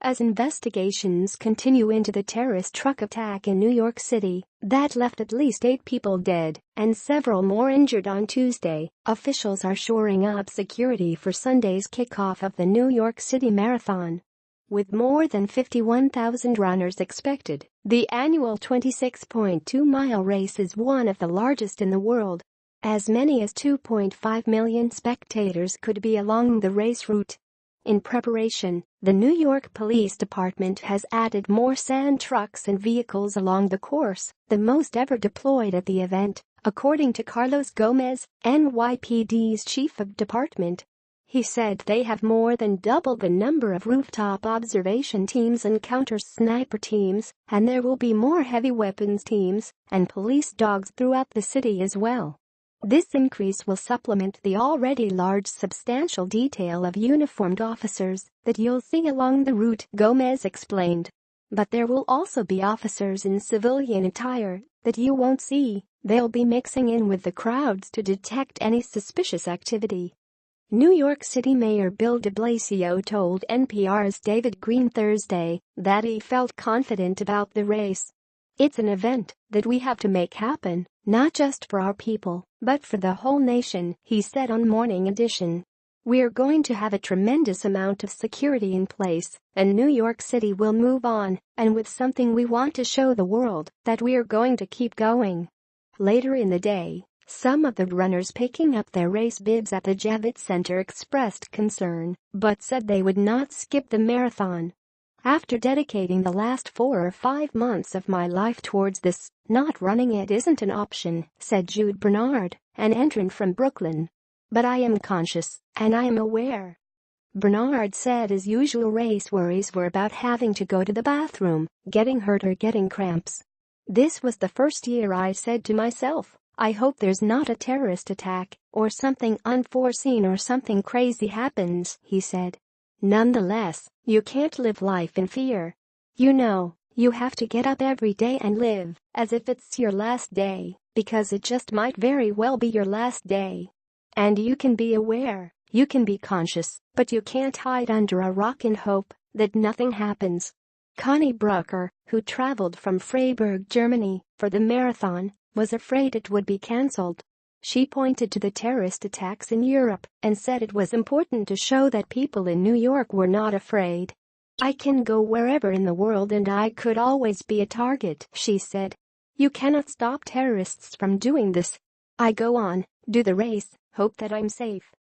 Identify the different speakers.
Speaker 1: as investigations continue into the terrorist truck attack in New York City that left at least 8 people dead and several more injured on Tuesday. Officials are shoring up security for Sunday's kickoff of the New York City Marathon. With more than 51,000 runners expected, the annual 26.2-mile race is one of the largest in the world. As many as 2.5 million spectators could be along the race route. In preparation, the New York Police Department has added more sand trucks and vehicles along the course, the most ever deployed at the event, according to Carlos Gomez, NYPD's chief of department. He said they have more than doubled the number of rooftop observation teams and counter-sniper teams, and there will be more heavy weapons teams and police dogs throughout the city as well. This increase will supplement the already large substantial detail of uniformed officers that you'll see along the route, Gomez explained. But there will also be officers in civilian attire that you won't see. They'll be mixing in with the crowds to detect any suspicious activity. New York City Mayor Bill de Blasio told NPR's David Green Thursday that he felt confident about the race. It's an event that we have to make happen, not just for our people, but for the whole nation, he said on Morning Edition. We're going to have a tremendous amount of security in place, and New York City will move on, and with something we want to show the world that we're going to keep going. Later in the day, some of the runners picking up their race bibs at the Javits Center expressed concern, but said they would not skip the marathon. After dedicating the last 4 or 5 months of my life towards this, not running it isn't an option, said Jude Bernard, an entrant from Brooklyn. But I am conscious, and I am aware. Bernard said his usual race worries were about having to go to the bathroom, getting hurt or getting cramps. This was the first year I said to myself, I hope there's not a terrorist attack, or something unforeseen or something crazy happens, he said. Nonetheless, you can't live life in fear. You know, you have to get up every day and live as if it's your last day, because it just might very well be your last day. And you can be aware, you can be conscious, but you can't hide under a rock and hope that nothing happens. Connie Brucker, who traveled from Freiburg, Germany, for the marathon, was afraid it would be cancelled. She pointed to the terrorist attacks in Europe and said it was important to show that people in New York were not afraid. I can go wherever in the world and I could always be a target, she said. You cannot stop terrorists from doing this. I go on, do the race, hope that I'm safe.